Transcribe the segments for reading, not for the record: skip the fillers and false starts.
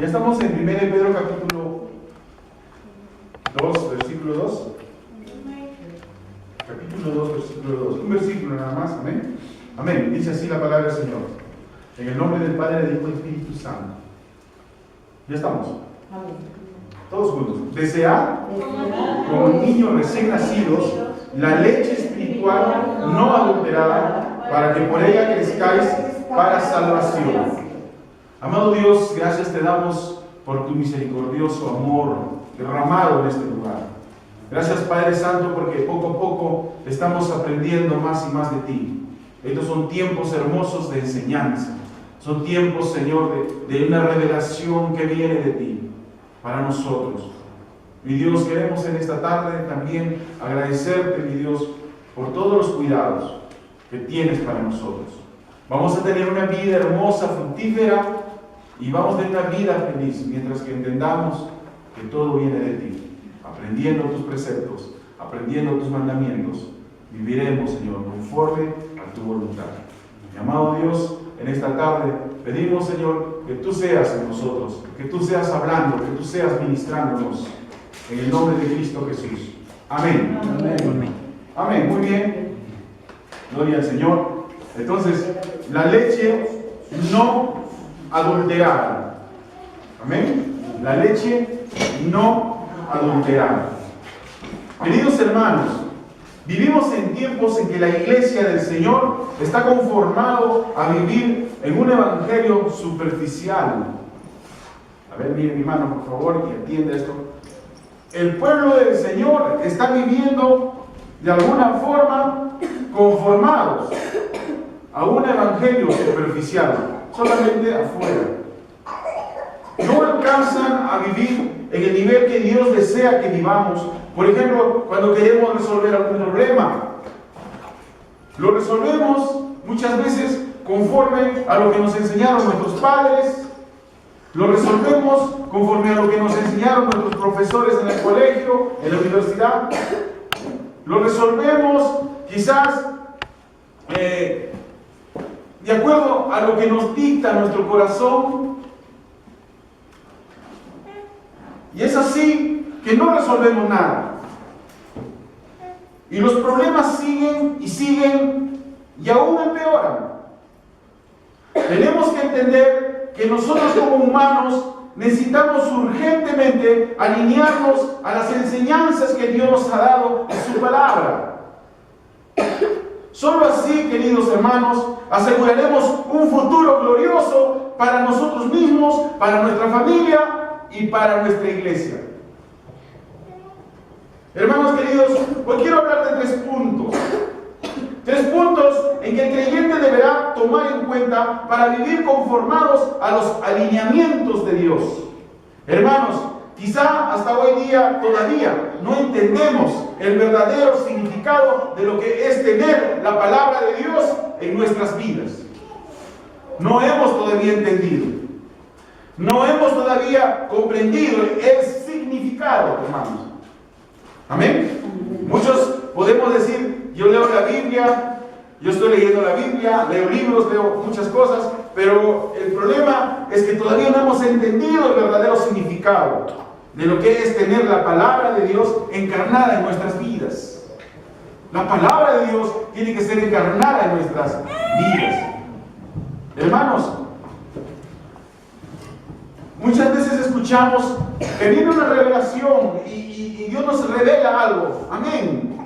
Ya estamos en 1 Pedro capítulo 2, versículo 2. Capítulo 2, versículo 2. Un versículo nada más, amén. Amén. Dice así la palabra del Señor. En el nombre del Padre, del Hijo y del Espíritu Santo. Ya estamos. Amén. Todos juntos. Desead, como niños recién nacidos, la leche espiritual no adulterada, para que por ella crezcáis para salvación. Amado Dios, gracias te damos por tu misericordioso amor derramado en este lugar. Gracias, Padre Santo, porque poco a poco estamos aprendiendo más y más de ti. Estos son tiempos hermosos de enseñanza. Son tiempos, Señor, de una revelación que viene de ti para nosotros. Mi Dios, queremos en esta tarde también agradecerte, mi Dios, por todos los cuidados que tienes para nosotros. Vamos a tener una vida hermosa, fructífera, y vamos a tener una vida feliz, mientras que entendamos que todo viene de ti. Aprendiendo tus preceptos, aprendiendo tus mandamientos, viviremos, Señor, conforme a tu voluntad. Mi amado Dios, en esta tarde pedimos, Señor, que tú seas en nosotros, que tú seas hablando, que tú seas ministrándonos, en el nombre de Cristo Jesús. Amén. Amén. Amén. Muy bien. Gloria al Señor. Entonces, la leche no adulterada. Amén. La leche no adulterada. Queridos hermanos, vivimos en tiempos en que la iglesia del Señor está conformado a vivir en un evangelio superficial. A ver, mire mi mano, por favor, y atienda esto. El pueblo del Señor está viviendo de alguna forma conformados a un evangelio superficial, solamente afuera. No alcanzan a vivir en el nivel que Dios desea que vivamos. Por ejemplo, cuando queremos resolver algún problema, lo resolvemos muchas veces conforme a lo que nos enseñaron nuestros padres, lo resolvemos conforme a lo que nos enseñaron nuestros profesores en el colegio, en la universidad, lo resolvemos quizás de acuerdo a lo que nos dicta nuestro corazón, y es así que no resolvemos nada. Y los problemas siguen y siguen y aún empeoran. Tenemos que entender que nosotros como humanos necesitamos urgentemente alinearnos a las enseñanzas que Dios nos ha dado en su palabra. Solo así, queridos hermanos, aseguraremos un futuro glorioso para nosotros mismos, para nuestra familia y para nuestra iglesia. Hermanos queridos, hoy quiero hablar de 3 puntos. 3 puntos en que el creyente deberá tomar en cuenta para vivir conformados a los alineamientos de Dios. Hermanos, quizá hasta hoy día todavía no entendemos el verdadero significado de lo que es tener la palabra de Dios en nuestras vidas. No hemos todavía entendido. No hemos todavía comprendido el significado, hermanos. Amén. Muchos podemos decir, yo leo la Biblia, yo estoy leyendo la Biblia, leo libros, leo muchas cosas, pero el problema es que todavía no hemos entendido el verdadero significado de lo que es tener la palabra de Dios encarnada en nuestras vidas. La palabra de Dios tiene que ser encarnada en nuestras vidas. Hermanos, muchas veces escuchamos que viene una revelación y Dios nos revela algo. Amén.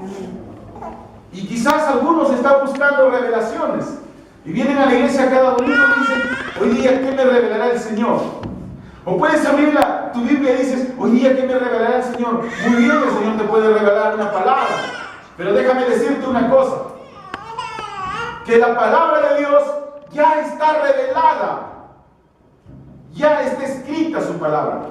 Y quizás algunos están buscando revelaciones y vienen a la iglesia cada domingo y dicen, hoy día, ¿qué me revelará el Señor? O puedes abrir tu Biblia y dices, hoy día, ¿qué me revelará el Señor? Muy bien, el Señor te puede revelar una palabra, pero déjame decirte una cosa, que la palabra de Dios ya está revelada, ya está escrita su palabra.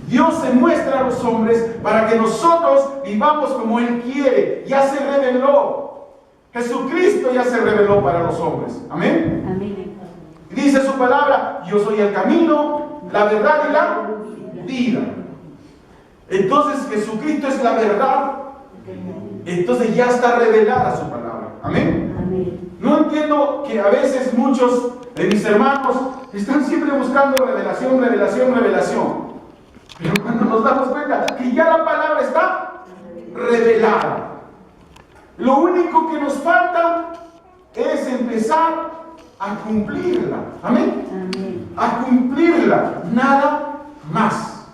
Dios se muestra a los hombres para que nosotros vivamos como Él quiere. Ya se reveló. Jesucristo ya se reveló para los hombres. Amén. Amén. Dice su palabra, yo soy el camino, la verdad y la vida. Entonces Jesucristo es la verdad. Entonces ya está revelada su palabra. Amén. Amén. No entiendo que a veces muchos de mis hermanos están siempre buscando revelación, revelación, revelación. Pero cuando nos damos cuenta que ya la palabra está revelada, lo único que nos falta es empezar a cumplirla. Amén. Amén. A cumplirla, nada más.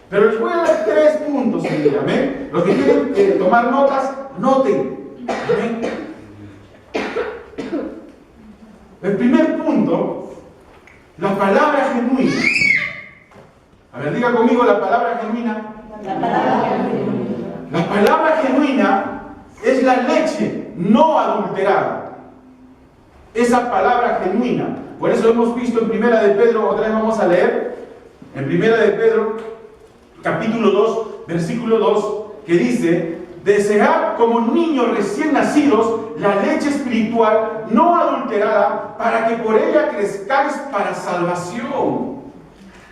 Pero les voy a dar 3 puntos. Amén. Los que quieren tomar notas, noten. Amén. El primer punto, la palabra genuina. A ver, diga conmigo la palabra genuina. La palabra genuina. La palabra genuina es la leche no adulterada. Esa palabra genuina. Por eso hemos visto en Primera de Pedro, otra vez vamos a leer, en Primera de Pedro, capítulo 2, versículo 2, que dice: desead como niños recién nacidos la leche espiritual no adulterada, para que por ella crezcáis para salvación.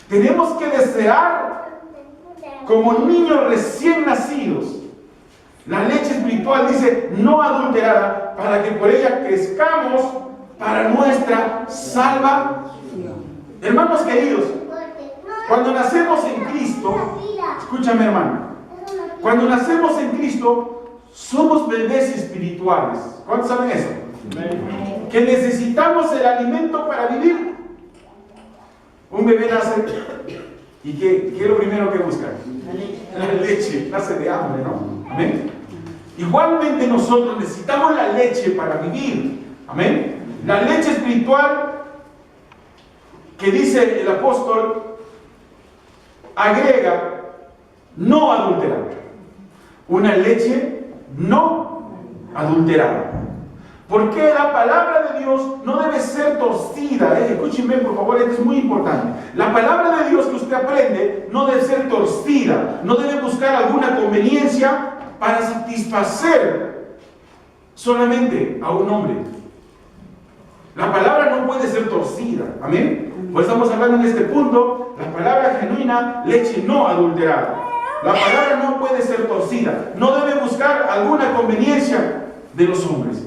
Tenemos que desear como niños recién nacidos la leche espiritual, dice, no adulterada, para que por ella crezcamos para nuestra salvación. Hermanos queridos, cuando nacemos en Cristo, escúchame hermano, cuando nacemos en Cristo, somos bebés espirituales. ¿Cuántos saben eso? Que necesitamos el alimento para vivir. Un bebé nace y ¿qué es lo primero que busca? La leche. Nace de hambre, ¿no? Amén. Igualmente nosotros necesitamos la leche para vivir. Amén. La leche espiritual que dice el apóstol agrega no adulterada. Una leche no adulterada. Porque la palabra de Dios no debe ser torcida. Escúchenme por favor, esto es muy importante. La palabra de Dios que usted aprende no debe ser torcida. No debe buscar alguna conveniencia para satisfacer solamente a un hombre. La palabra no puede ser torcida. Amén. Pues estamos hablando en este punto. La palabra genuina, leche no adulterada. La palabra no puede ser torcida. No debe buscar alguna conveniencia de los hombres.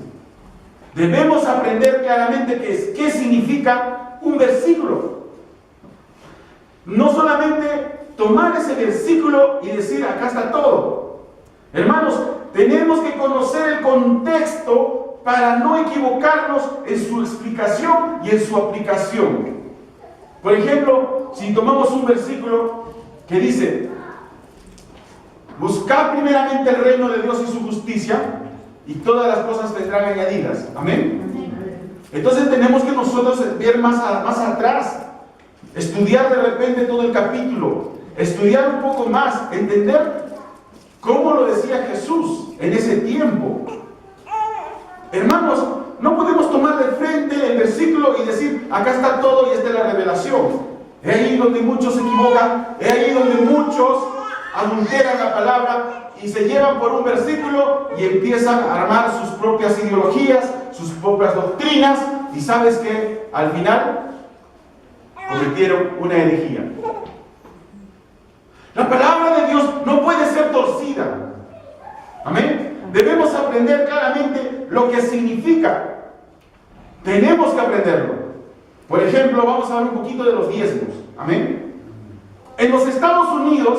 Debemos aprender claramente qué significa un versículo. No solamente tomar ese versículo y decir, acá está todo. Hermanos, tenemos que conocer el contexto para no equivocarnos en su explicación y en su aplicación. Por ejemplo, si tomamos un versículo que dice: buscad primeramente el reino de Dios y su justicia, y todas las cosas vendrán añadidas. Amén. Entonces tenemos que nosotros ver más atrás, estudiar de repente todo el capítulo, estudiar un poco más, entender cómo lo decía Jesús en ese tiempo. Hermanos, no podemos tomar de frente el versículo y decir, acá está todo y esta es la revelación. Es ahí donde muchos se equivocan, es ahí donde muchos adulteran la palabra y se llevan por un versículo y empiezan a armar sus propias ideologías, sus propias doctrinas, y sabes que al final cometieron una herejía. La palabra de Dios no puede ser torcida. Amén. Debemos aprender claramente lo que significa. Tenemos que aprenderlo. Por ejemplo, vamos a hablar un poquito de los diezmos. Amén. En los Estados Unidos,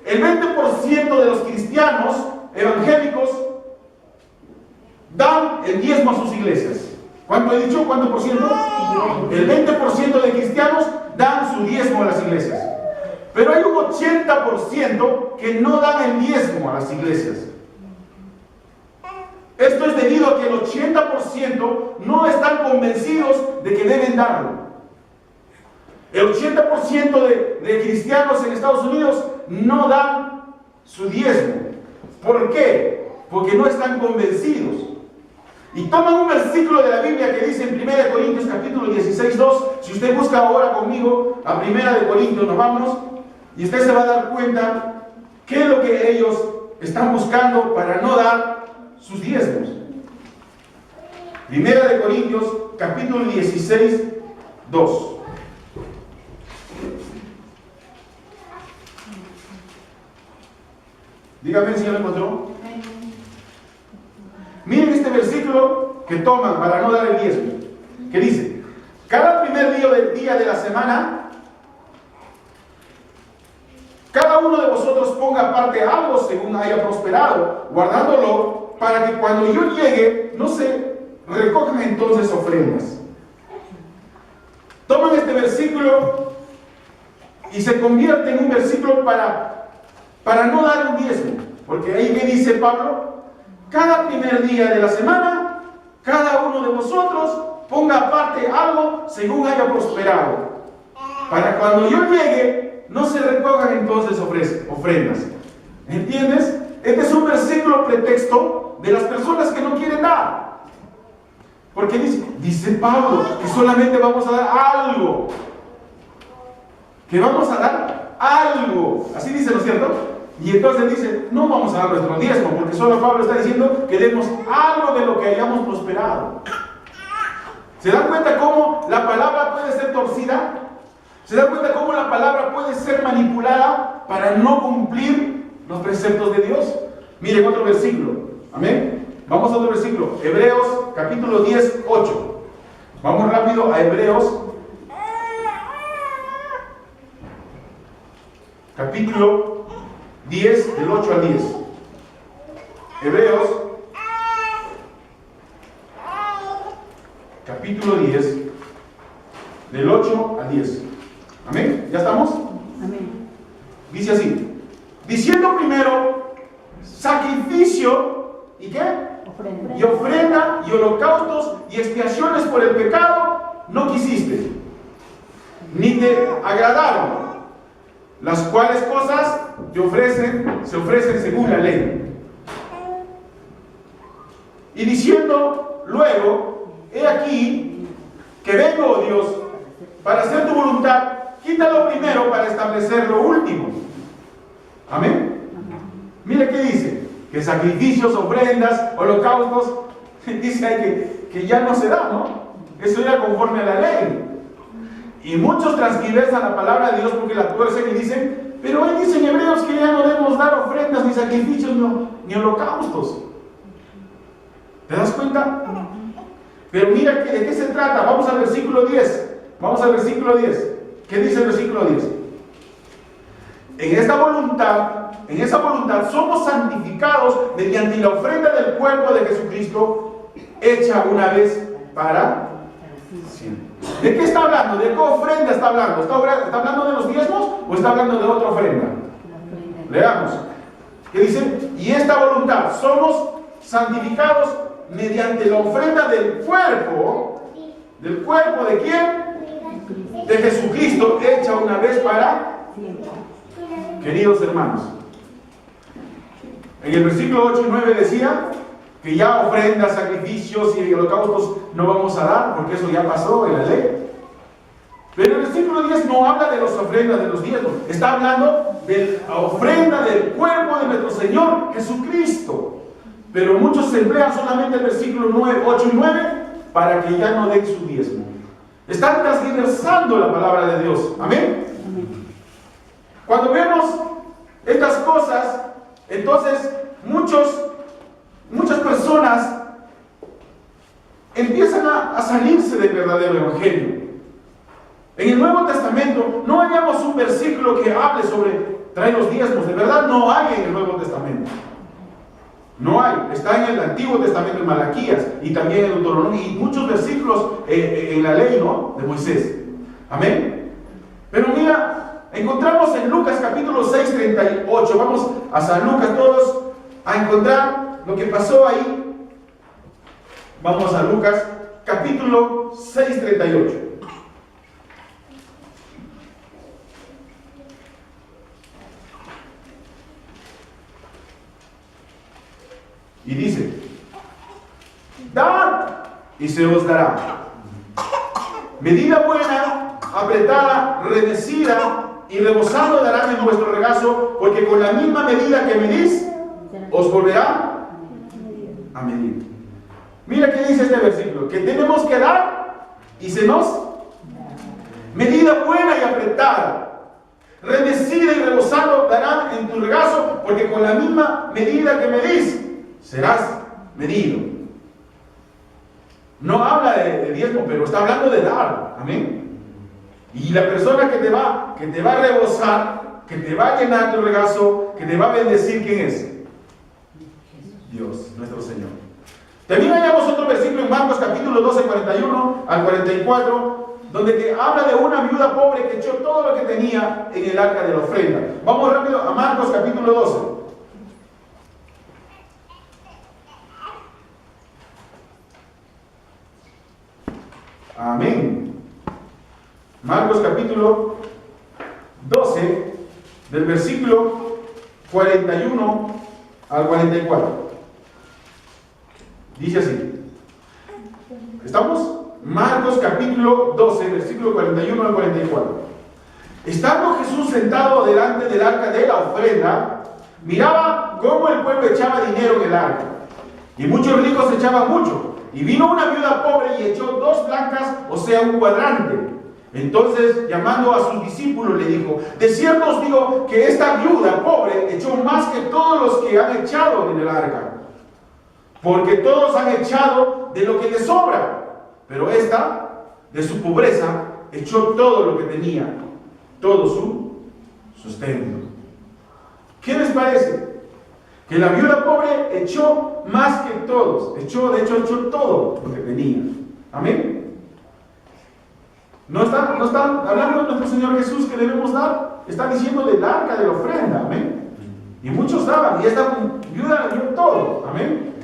el 20% de los cristianos evangélicos dan el diezmo a sus iglesias. ¿Cuánto he dicho? ¿Cuánto por ciento? El 20% de cristianos dan su diezmo a las iglesias. Pero hay un 80% que no dan el diezmo a las iglesias. Esto es debido a que el 80% no están convencidos de que deben darlo. El 80% de cristianos en Estados Unidos no dan su diezmo. ¿Por qué? Porque no están convencidos. Y toman un versículo de la Biblia que dice en 1 Corintios capítulo 16, 2. Si usted busca ahora conmigo a 1 Corintios, nos vamos, y usted se va a dar cuenta qué es lo que ellos están buscando para no dar sus diezmos. 1 Corintios capítulo 16, 2. Dígame si ya lo encontró. Miren este versículo, que toman para no dar el diezmo. ¿Qué dice? Cada primer día de la semana, cada uno de vosotros ponga aparte algo según haya prosperado, guardándolo para que cuando yo llegue no se recojan entonces ofrendas. Toman este versículo y se convierte en un versículo para no dar un diezmo. Porque ahí que dice Pablo, cada primer día de la semana, cada uno de vosotros ponga aparte algo según haya prosperado. Para cuando yo llegue, no se recojan entonces ofrendas. ¿Entiendes? Este es un versículo pretexto de las personas que no quieren dar. Porque dice Pablo que solamente vamos a dar algo. Que vamos a dar algo. Así dice, ¿no es cierto? Y entonces dice, no vamos a dar nuestro diezmo, porque solo Pablo está diciendo que demos algo de lo que hayamos prosperado. ¿Se dan cuenta cómo la palabra puede ser torcida? ¿Se dan cuenta cómo la palabra puede ser manipulada para no cumplir los preceptos de Dios? Miren otro versículo. Amén. Vamos a otro versículo. Hebreos capítulo 10, 8. Vamos rápido a Hebreos capítulo 10, del 8 al 10. Hebreos capítulo 10, del 8 al 10. ¿Amén? ¿Ya estamos? Amén. Dice así: diciendo primero, sacrificio, ¿y qué? Ofrenda. Y ofrenda, y holocaustos, y expiaciones por el pecado, no quisiste, ni te agradaron, las cuales cosas se ofrecen según la ley. Y diciendo luego, he aquí, que vengo, oh Dios, para hacer tu voluntad, quita lo primero para establecer lo último. Amén. Mira qué dice, que sacrificios, ofrendas, holocaustos, dice ahí que ya no se da, ¿no? Eso era conforme a la ley. Y muchos transgiversan la palabra de Dios porque la tuercen y dicen, pero hoy dicen Hebreos que ya no debemos dar ofrendas, ni sacrificios, ni holocaustos. ¿Te das cuenta? Pero mira de qué se trata. Vamos al versículo 10. Vamos al versículo 10. ¿Qué dice el versículo 10? En esa voluntad somos santificados mediante la ofrenda del cuerpo de Jesucristo, hecha una vez para siempre. ¿De qué está hablando? ¿De qué ofrenda está hablando? ¿Está hablando de los diezmos o está hablando de otra ofrenda? Leamos. ¿Qué dice? Y esta voluntad somos santificados mediante la ofrenda del cuerpo. ¿Del cuerpo de quién? De Jesucristo, hecha una vez para siempre. Queridos hermanos, en el versículo 8 y 9 decía que ya ofrendas, sacrificios y holocaustos no vamos a dar, porque eso ya pasó en la ley. Pero el versículo 10 no habla de las ofrendas de los diezmos, está hablando de la ofrenda del cuerpo de nuestro Señor Jesucristo. Pero muchos se emplean solamente el versículo 8 y 9 para que ya no den su diezmo. Están transgiversando la palabra de Dios. Amén. Cuando vemos estas cosas, entonces muchas personas empiezan a salirse del verdadero evangelio. En el Nuevo Testamento no hallamos un versículo que hable sobre traer los diezmos. De verdad no hay en el Nuevo Testamento. No hay. Está en el Antiguo Testamento, en Malaquías, y también en Deuteronomio, y muchos versículos en la ley, ¿no?, de Moisés. Amén. Pero mira, encontramos en Lucas capítulo 6, 38. Vamos a San Lucas todos a encontrar lo que pasó ahí. Vamos a Lucas capítulo 6, 38. Y dice: dad y se os dará. Medida buena, apretada, remecida y rebosando darán en vuestro regazo, porque con la misma medida que medís, os volverá a medir. Mira qué dice este versículo, que tenemos que dar y se nos medida buena y apretada, remecida y rebosando darán en tu regazo, porque con la misma medida que medís, serás medido. No habla de diezmo, pero está hablando de dar. Amén. Y la persona que te va a rebosar, que te va a llenar tu regazo, que te va a bendecir, ¿quién es? Dios, nuestro Señor. También hallamos otro versículo en Marcos capítulo 12, 41 al 44, donde que habla de una viuda pobre que echó todo lo que tenía en el arca de la ofrenda. Vamos rápido a Marcos capítulo 12. Amén. Marcos capítulo 12, del versículo 41 al 44. Dice así. ¿Estamos? Marcos capítulo 12, versículo 41 al 44. Estando Jesús sentado delante del arca de la ofrenda, miraba cómo el pueblo echaba dinero en el arca. Y muchos ricos echaban mucho. Y vino una viuda pobre y echó 2 blancas, o sea, un cuadrante. Entonces, llamando a sus discípulos, le dijo: de cierto os digo que esta viuda pobre echó más que todos los que han echado en el arca. Porque todos han echado de lo que les sobra, pero esta, de su pobreza, echó todo lo que tenía, todo su sustento. ¿Qué les parece? Que la viuda pobre echó más que todos. De hecho, echó todo lo que tenía. Amén. No está hablando de nuestro Señor Jesús que debemos dar. Está diciendo del arca de la ofrenda. Amén. Y muchos daban. Y esta viuda dio todo. Amén.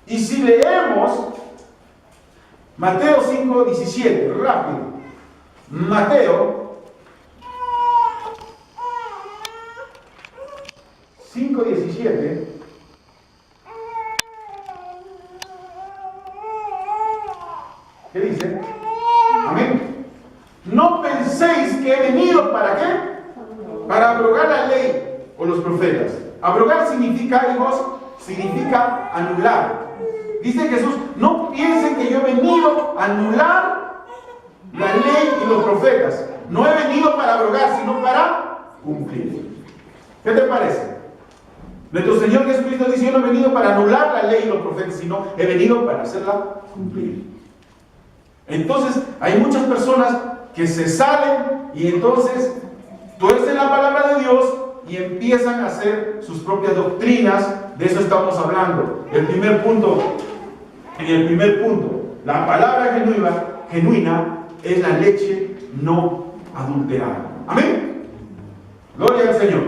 Y si leemos Mateo 5, 17, rápido. Mateo 5, 17. ¿Qué dice? Amén. No penséis que he venido ¿para qué? Para abrogar la ley o los profetas. Abrogar significa, hijos, significa anular. Dice Jesús: no piensen que yo he venido a anular la ley y los profetas. No he venido para abrogar, sino para cumplir. ¿Qué te parece? Nuestro Señor Jesucristo dice: yo no he venido para anular la ley y los profetas, sino he venido para hacerla cumplir. Entonces, hay muchas personas que se salen y entonces tuercen la palabra de Dios y empiezan a hacer sus propias doctrinas. De eso estamos hablando. En el primer punto, la palabra genuina es la leche no adulterada. Amén. Gloria al Señor.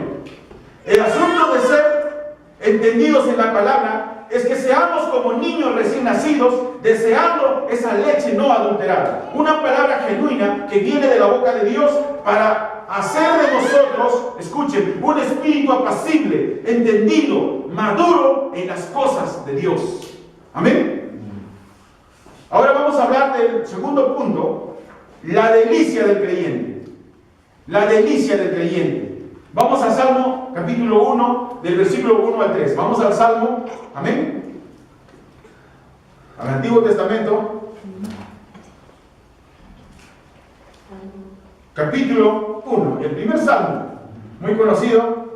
El asunto de ser entendidos en la palabra es que seamos como niños recién nacidos, deseando esa leche no adulterada. Una palabra genuina que viene de la boca de Dios para hacer de nosotros, escuchen, un espíritu apacible, entendido, maduro en las cosas de Dios. Amén. Ahora vamos a hablar del segundo punto, la delicia del creyente. La delicia del creyente. Vamos al Salmo capítulo 1, del versículo 1 al 3. Vamos al Salmo, amén, al Antiguo Testamento, capítulo 1, el primer Salmo, muy conocido.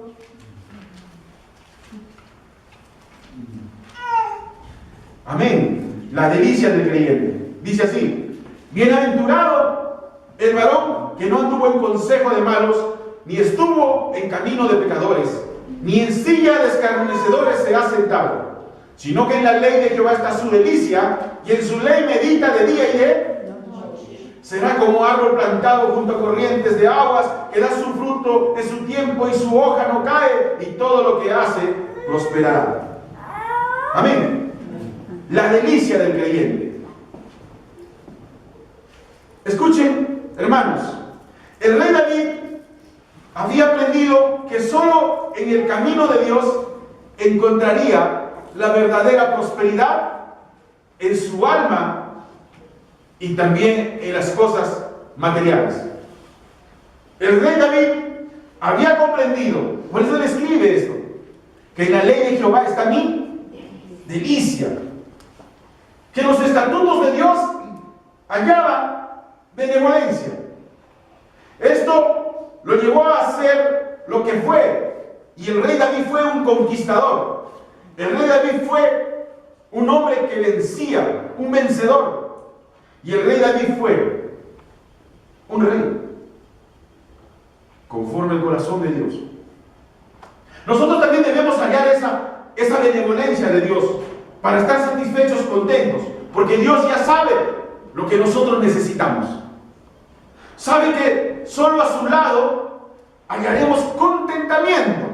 Amén. La delicia del creyente. Dice así: bienaventurado el varón que no anduvo en consejo de malos, ni estuvo en camino de pecadores, ni en silla de escarnecedores será sentado, sino que en la ley de Jehová está su delicia, y en su ley medita de día y de noche. Será como árbol plantado junto a corrientes de aguas, que da su fruto en su tiempo y su hoja no cae, y todo lo que hace prosperará. Amén. La delicia del creyente. Escuchen, hermanos, el rey David había aprendido que solo en el camino de Dios encontraría la verdadera prosperidad en su alma y también en las cosas materiales. El rey David había comprendido, por eso le escribe esto, que en la ley de Jehová está mi delicia, que en los estatutos de Dios hallaba benevolencia. Esto lo llevó a ser lo que fue. Y el rey David fue un conquistador. El rey David fue un hombre que vencía, un vencedor. Y el rey David fue un rey conforme al corazón de Dios. Nosotros también debemos hallar esa benevolencia de Dios para estar satisfechos, contentos, porque Dios ya sabe lo que nosotros necesitamos. Sabe que solo a su lado hallaremos contentamiento.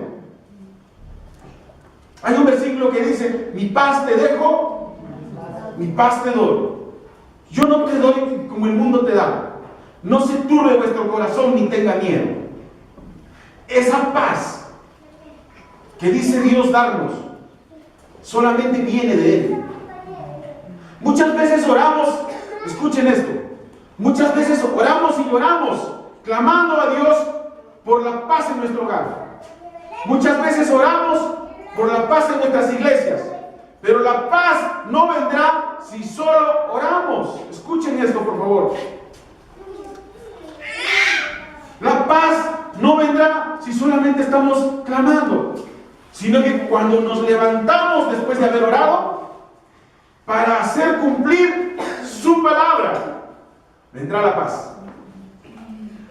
Hay un versículo que dice: mi paz te dejo, mi paz te doy. Yo no te doy como el mundo te da. No se turbe vuestro corazón ni tenga miedo. Esa paz que dice Dios darnos solamente viene de Él. Muchas veces oramos, escuchen esto, muchas veces oramos y lloramos clamando a Dios por la paz en nuestro hogar. Muchas veces oramos por la paz en nuestras iglesias, pero la paz no vendrá si solo oramos. Escuchen esto, por favor. La paz no vendrá si solamente estamos clamando, sino que cuando nos levantamos después de haber orado para hacer cumplir su palabra, vendrá la paz.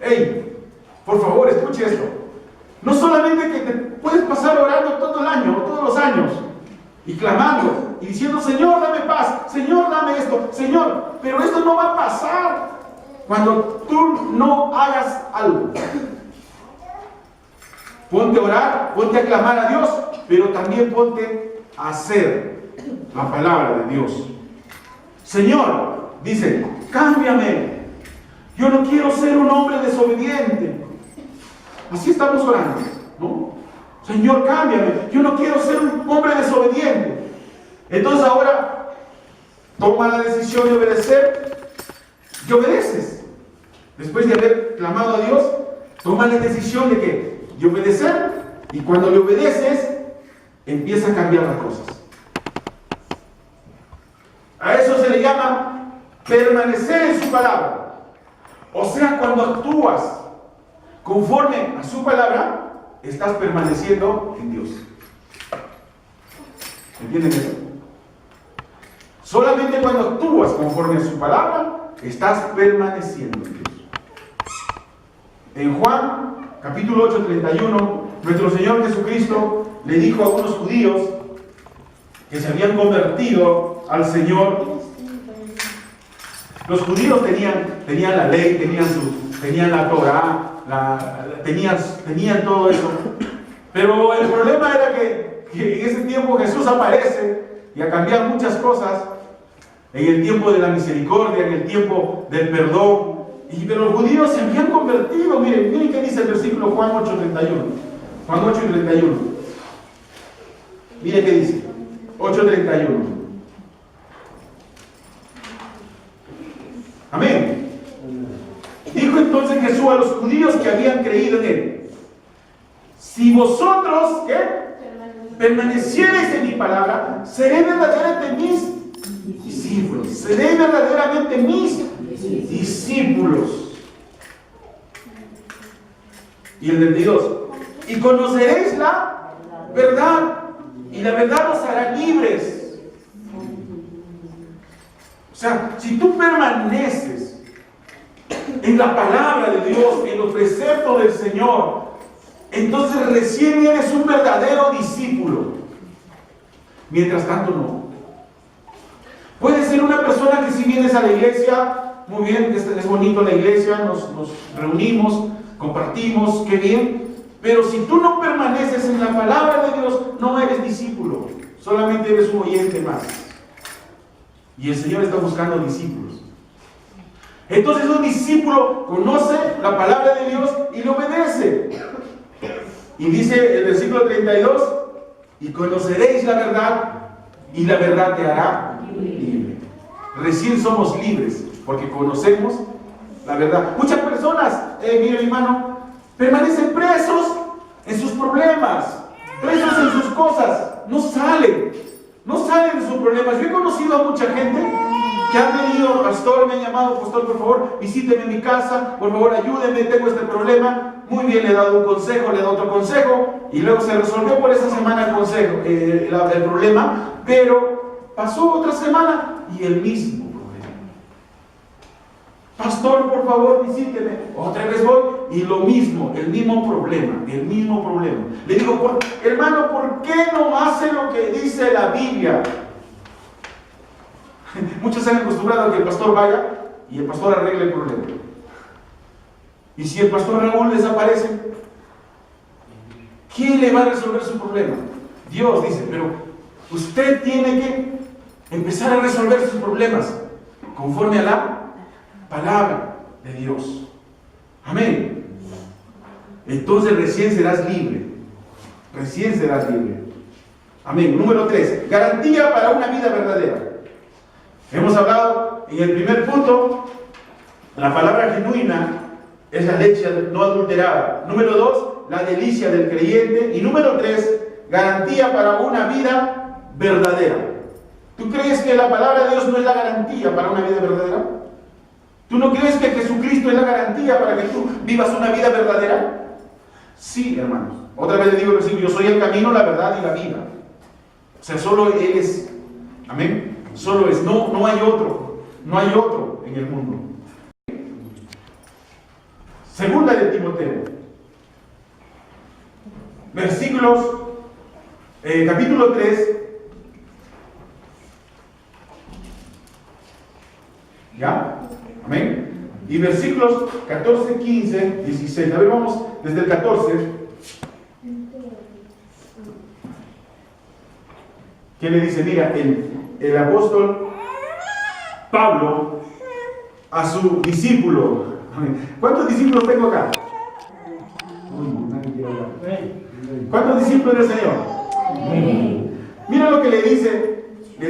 Hey, por favor, escuche esto. No solamente que te puedes pasar orando todo el año, todos los años, y clamando, y diciendo: Señor, dame paz, Señor, dame esto, Señor, pero esto no va a pasar cuando tú no hagas algo. Ponte a orar, ponte a clamar a Dios, pero también ponte a hacer la palabra de Dios. Señor, dice, cámbiame. Yo no quiero ser un hombre desobediente. Así estamos orando, ¿no? Señor, cámbiame. Yo no quiero ser un hombre desobediente. Entonces ahora toma la decisión de obedecer y obedeces. Después de haber clamado a Dios, toma la decisión de que de obedecer, y cuando le obedeces empieza a cambiar las cosas. A eso se le llama permanecer en su palabra. O sea, cuando actúas conforme a su palabra, estás permaneciendo en Dios. ¿Entienden eso? Solamente cuando actúas conforme a su palabra, estás permaneciendo en Dios. En Juan capítulo 8, 31, nuestro Señor Jesucristo le dijo a unos judíos que se habían convertido al Señor. Los judíos tenían la ley, tenían la Torah, tenían todo eso. Pero el problema era que en ese tiempo Jesús aparece y a cambiar muchas cosas, en el tiempo de la misericordia, en el tiempo del perdón. Pero los judíos se habían convertido. Miren qué dice el versículo Juan 8, 31. Juan 8, 31. Miren qué dice. 8, 31. Amén. Dijo entonces Jesús a los judíos que habían creído en Él: si vosotros, ¿qué? Permaneciereis en mi palabra, seréis verdaderamente mis discípulos. Seréis verdaderamente mis discípulos. Y el 22. Y conoceréis la verdad, y la verdad os hará libres. O sea, si tú permaneces en la palabra de Dios, en los preceptos del Señor, entonces recién eres un verdadero discípulo. Mientras tanto, no. Puedes ser una persona que si vienes a la iglesia, muy bien, es bonito la iglesia, nos reunimos, compartimos, qué bien. Pero si tú no permaneces en la palabra de Dios, no eres discípulo, solamente eres un oyente más. Y el Señor está buscando discípulos. Entonces un discípulo conoce la palabra de Dios y le obedece. Y dice el versículo 32, y conoceréis la verdad, y la verdad te hará libre. Recién somos libres, porque conocemos la verdad. Muchas personas, mire hermano, permanecen presos en sus problemas, presos en sus cosas, no salen de sus problemas. Yo he conocido a mucha gente que han venido: pastor, me han llamado, pastor, por favor, visíteme en mi casa, por favor, ayúdeme, tengo este problema. Muy bien, le he dado un consejo, le he dado otro consejo, y luego se resolvió por esa semana el consejo, el problema, pero pasó otra semana y el mismo problema. Pastor, por favor, visíteme. Otra vez voy y lo mismo, el mismo problema, el mismo problema. Le digo, hermano, ¿por qué no hace lo que dice la Biblia? Muchos se han acostumbrado a que el pastor vaya y el pastor arregle el problema. Y si el pastor Raúl desaparece, ¿quién le va a resolver su problema? Dios dice, pero usted tiene que empezar a resolver sus problemas conforme a la palabra de Dios. Amén. Entonces recién serás libre. Recién serás libre. Amén. Número 3. Garantía para una vida verdadera. Hemos hablado en el primer punto, la palabra genuina es la leche no adulterada. Número 2, la delicia del creyente. Y número 3, garantía para una vida verdadera. ¿Tú crees que la palabra de Dios no es la garantía para una vida verdadera? ¿Tú no crees que Jesucristo es la garantía para que tú vivas una vida verdadera? Sí, hermanos. Otra vez le digo el versículo, yo soy el camino, la verdad y la vida. O sea, solo Él es. Amén. Solo es, no hay otro. No hay otro en el mundo. Segunda de Timoteo. Versículos, capítulo 3. ¿Ya? Amén. Y versículos 14, 15, 16. A ver, vamos desde el 14. ¿Qué le dice? Mira, el apóstol Pablo a su discípulo. ¿Cuántos discípulos tengo acá? ¿Cuántos discípulos del Señor? Mira lo que le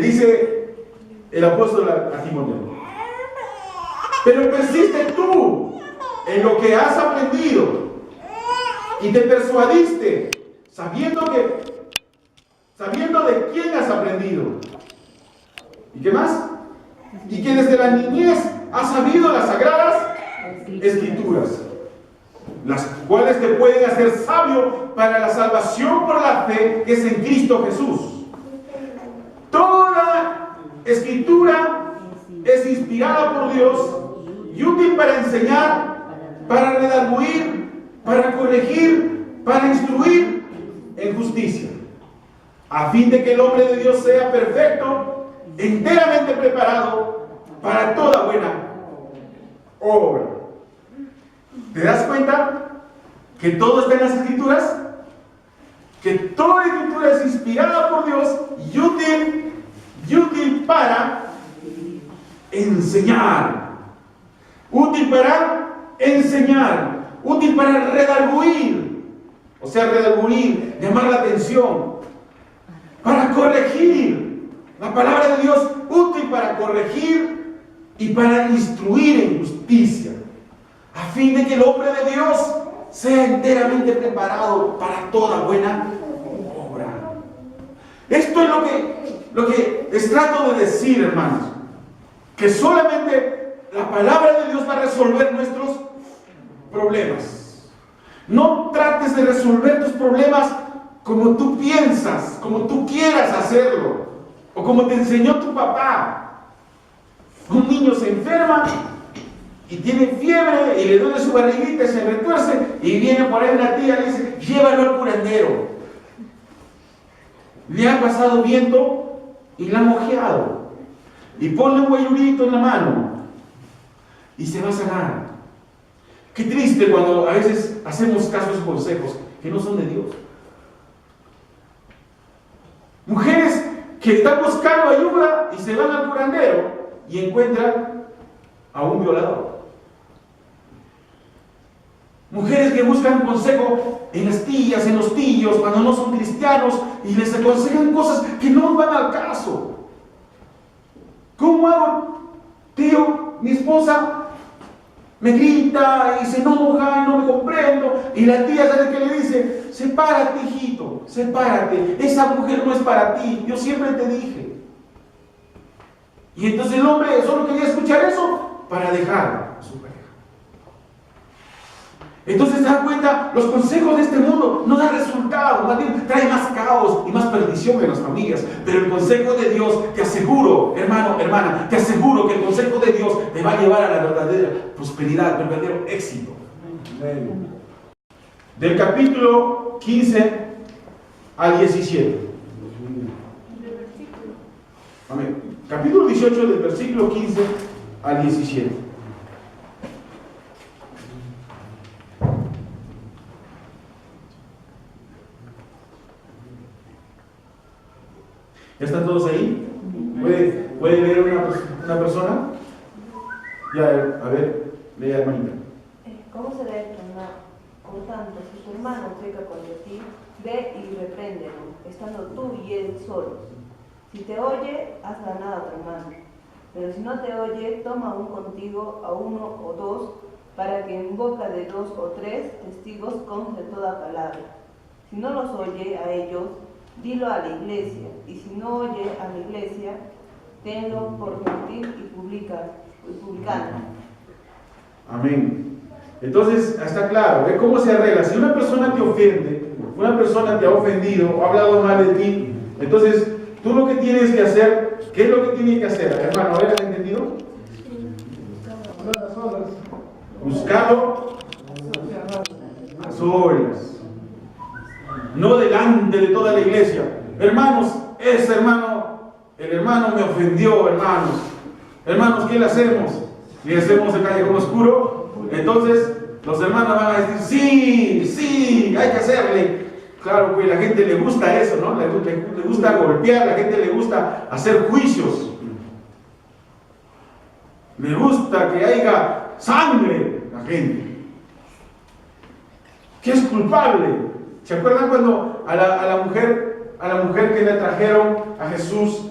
dice el apóstol a Timoteo. Pero persiste tú en lo que has aprendido y te persuadiste, sabiendo de quién has aprendido. ¿Y qué más? Y que desde la niñez has sabido las sagradas Escrituras, las cuales te pueden hacer sabio para la salvación por la fe que es en Cristo Jesús. Toda Escritura es inspirada por Dios y útil para enseñar, para redarguir, para corregir, para instruir en justicia, a fin de que el hombre de Dios sea perfecto, enteramente preparado para toda buena obra. ¿Te das cuenta que todo está en las Escrituras? Que toda la Escritura es inspirada por Dios y útil para enseñar, útil para enseñar, útil para redarguir, o sea, redarguir, llamar la atención, para corregir. La palabra de Dios útil para corregir y para instruir en justicia, a fin de que el hombre de Dios sea enteramente preparado para toda buena obra. Esto es lo que les trato de decir, hermanos, que solamente la palabra de Dios va a resolver nuestros problemas. No trates de resolver tus problemas como tú piensas, como tú quieras hacerlo, o como te enseñó tu papá. Un niño se enferma y tiene fiebre y le duele su barriguita y se retuerce y viene por ahí una tía y le dice, llévalo al curandero. Le ha pasado viento y le ha mojeado. Y ponle un guayurito en la mano y se va a sanar. Qué triste cuando a veces hacemos caso a esos consejos que no son de Dios. Mujeres que están buscando ayuda y se van al curandero y encuentran a un violador. Mujeres que buscan consejo en las tías, en los tíos, cuando no son cristianos y les aconsejan cosas que no van al caso. ¿Cómo hago, tío? Mi esposa me grita y se enoja y no me comprendo. Y la tía, ¿sabe qué le dice? Sepárate, hijito, sepárate. Esa mujer no es para ti. Yo siempre te dije. Y entonces el hombre solo quería escuchar eso para dejar a su pareja. Entonces, ¿se dan cuenta? Los consejos de este mundo no dan resultado, más bien trae más caos y más perdición en las familias. Pero el consejo de Dios, te aseguro, hermano, hermana, te aseguro que el consejo de Dios te va a llevar a la verdadera prosperidad, al verdadero éxito. Del capítulo 15 al 17. Amén. Capítulo 18 del versículo 15 al 17. ¿Ya están todos ahí? ¿Puede leer una persona? Ya, a ver, lea, hermanita. ¿Cómo se debe tornar? Por tanto, si tu hermano peca contra ti, ve y repréndelo, estando tú y él solos. Si te oye, has ganado a tu hermano. Pero si no te oye, toma aún contigo a uno o dos, para que en boca de 2 o 3 testigos conste toda palabra. Si no los oye a ellos, dilo a la iglesia, y si no oye a la iglesia, tenlo por gentil y publicano. Amén. Entonces, está claro, ¿ve cómo se arregla? Si una persona te ofende, una persona te ha ofendido o ha hablado mal de ti, entonces tú lo que tienes que hacer, ¿qué es lo que tienes que hacer? Hermano, a ver, ¿has entendido? Buscarlo a solas. No delante de toda la iglesia. Hermanos, ese hermano, el hermano me ofendió, hermanos. Hermanos, ¿qué le hacemos? ¿Le hacemos el callejón oscuro? Entonces, los hermanos van a decir, sí, hay que hacerle. Claro, pues la gente le gusta eso, ¿no? Le gusta golpear, la gente le gusta hacer juicios. Le gusta que haya sangre, la gente. ¿Qué es culpable? ¿Se acuerdan cuando a la mujer que le trajeron a Jesús,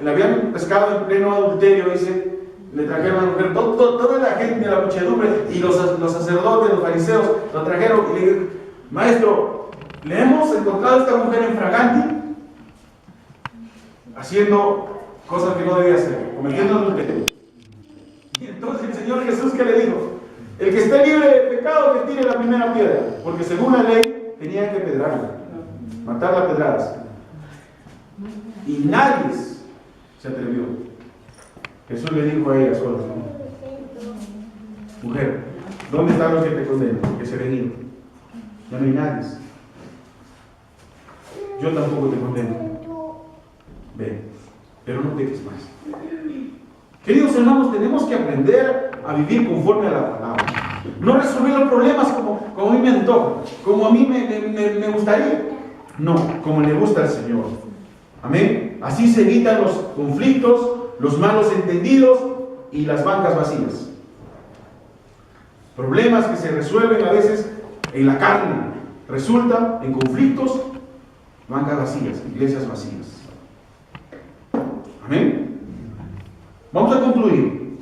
le habían pescado en pleno adulterio, dice, le trajeron a la mujer, toda la gente, la muchedumbre, y los sacerdotes, los fariseos, lo trajeron y le dijeron, maestro, le hemos encontrado a esta mujer infragante, haciendo cosas que no debía hacer, cometiendo adulterio. Y entonces el Señor Jesús, ¿qué le dijo? El que esté libre de pecado, que tire la primera piedra, porque según la ley, tenían que pedrarla, matarla a pedradas. Y nadie se atrevió. Jesús le dijo a ella sola, mujer, ¿dónde están los que te condenan? Que se ven. Ya no hay nadie. Yo tampoco te condeno. Ven, pero no peques más. Queridos hermanos, tenemos que aprender a vivir conforme a la palabra. No resolver los problemas como a mí me antoja, como a mí me gustaría. No, como le gusta al Señor. Amén. Así se evitan los conflictos, los malos entendidos y las bancas vacías. Problemas que se resuelven a veces en la carne, resultan en conflictos, bancas vacías, iglesias vacías. Amén. Vamos a concluir.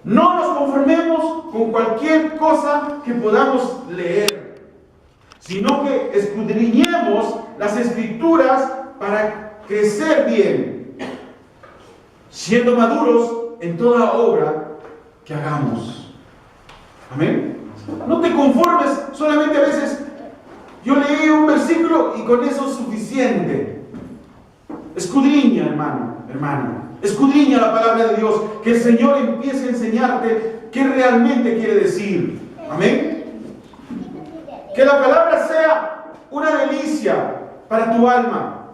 No nos conformemos con cualquier cosa que podamos leer, sino que escudriñemos las Escrituras para crecer bien, siendo maduros en toda obra que hagamos. Amén. No te conformes solamente a veces. Yo leí un versículo y con eso es suficiente. Escudriña, hermana. Escudriña la palabra de Dios. Que el Señor empiece a enseñarte qué realmente quiere decir. Amén. Que la palabra sea una delicia para tu alma.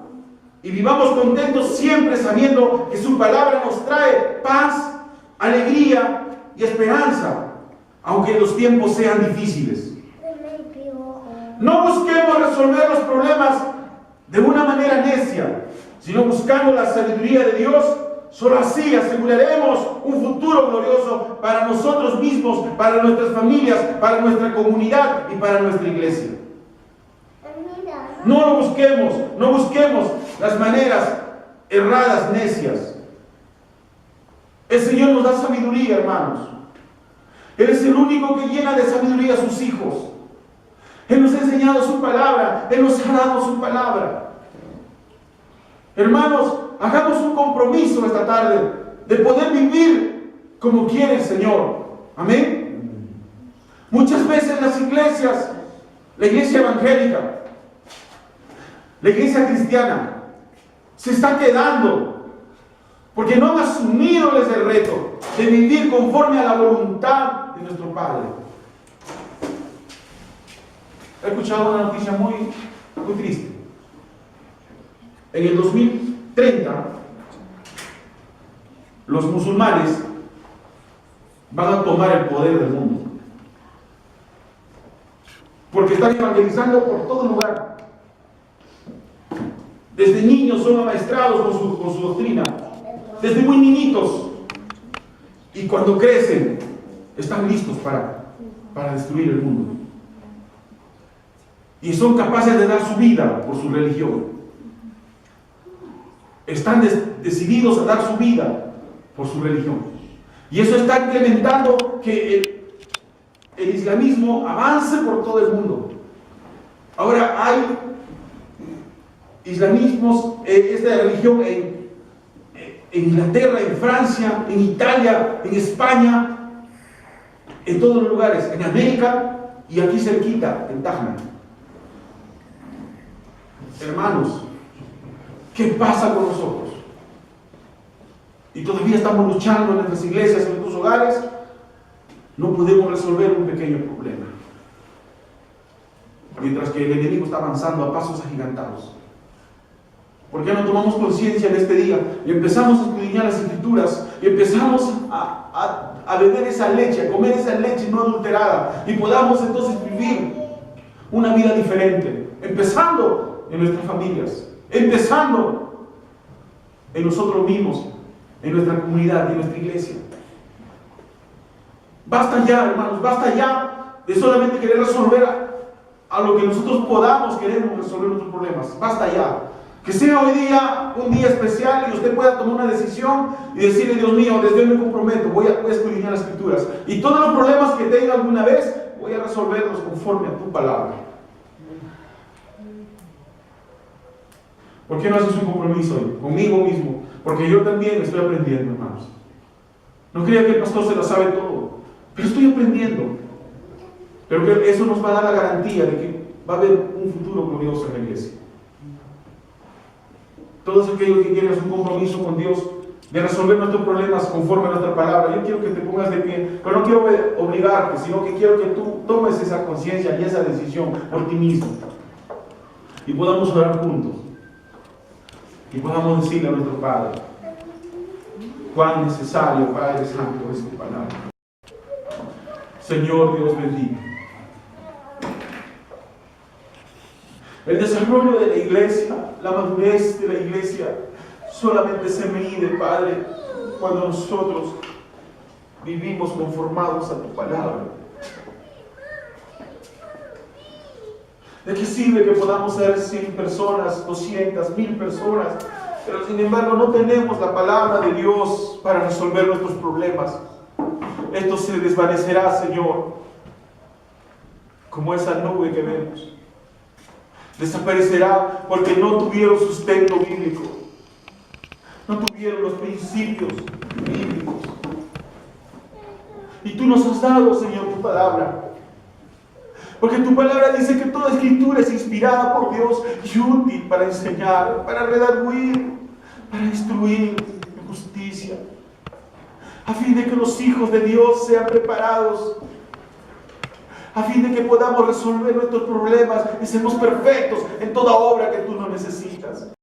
Y vivamos contentos siempre sabiendo que su palabra nos trae paz, alegría y esperanza, aunque los tiempos sean difíciles. No busquemos resolver los problemas de una manera necia, sino buscando la sabiduría de Dios. Solo así aseguraremos un futuro glorioso para nosotros mismos, para nuestras familias, para nuestra comunidad y para nuestra iglesia. No busquemos las maneras erradas, necias. El Señor nos da sabiduría, hermanos. Él es el único que llena de sabiduría a sus hijos. Él nos ha enseñado su palabra, Él nos ha dado su palabra. Hermanos, hagamos un compromiso esta tarde de poder vivir como quiere el Señor. Amén. Muchas veces las iglesias, la iglesia evangélica, la iglesia cristiana, se está quedando porque no han asumido ese reto de vivir conforme a la voluntad de nuestro Padre. He escuchado una noticia muy triste. En el 2030, los musulmanes van a tomar el poder del mundo. Porque están evangelizando por todo lugar. Desde niños son amaestrados con su doctrina. Desde muy niñitos. Y cuando crecen, están listos para destruir el mundo. Y son capaces de dar su vida por su religión. Están decididos a dar su vida por su religión. Y eso está implementando que el islamismo avance por todo el mundo. Ahora hay islamismos, esta religión en Inglaterra, en Francia, en Italia, en España, en todos los lugares, en América y aquí cerquita, en Tajna. Hermanos, ¿qué pasa con nosotros? Y todavía estamos luchando en nuestras iglesias, en nuestros hogares. No podemos resolver un pequeño problema. Mientras que el enemigo está avanzando a pasos agigantados. ¿Por qué no tomamos conciencia en este día y empezamos a escudriñar las Escrituras y empezamos a beber esa leche, a comer esa leche no adulterada y podamos entonces vivir una vida diferente, empezando en nuestras familias, empezando en nosotros mismos, en nuestra comunidad y en nuestra iglesia? Basta ya, hermanos, basta ya de solamente querer resolver a lo que nosotros podamos, queremos resolver nuestros problemas. Basta ya. Que sea hoy día un día especial y usted pueda tomar una decisión y decirle: Dios mío, desde hoy me comprometo, voy a escudriñar las Escrituras y todos los problemas que tenga alguna vez voy a resolverlos conforme a tu palabra. ¿Por qué no haces un compromiso hoy conmigo mismo? Porque yo también estoy aprendiendo, hermanos. No crea que el pastor se lo sabe todo, pero estoy aprendiendo. Pero que eso nos va a dar la garantía de que va a haber un futuro glorioso en la iglesia. Todos aquellos que quieren un compromiso con Dios de resolver nuestros problemas conforme a nuestra palabra, yo quiero que te pongas de pie, pero no quiero obligarte, sino que quiero que tú tomes esa conciencia y esa decisión por ti mismo y podamos orar juntos y podamos decirle a nuestro Padre cuán necesario, Padre Santo, es tu palabra. Señor Dios bendito, el desarrollo de la iglesia, la madurez de la iglesia, solamente se mide, Padre, cuando nosotros vivimos conformados a tu palabra. ¿De qué sirve que podamos ser 100 personas, 200, 1000 personas, pero sin embargo no tenemos la palabra de Dios para resolver nuestros problemas? Esto se desvanecerá, Señor, como esa nube que vemos. Desaparecerá porque no tuvieron sustento bíblico, no tuvieron los principios bíblicos. Y tú nos has dado, Señor, tu palabra, porque tu palabra dice que toda escritura es inspirada por Dios y útil para enseñar, para redarguir, para instruir en justicia, a fin de que los hijos de Dios sean preparados, a fin de que podamos resolver nuestros problemas y seamos perfectos en toda obra que tú nos necesitas.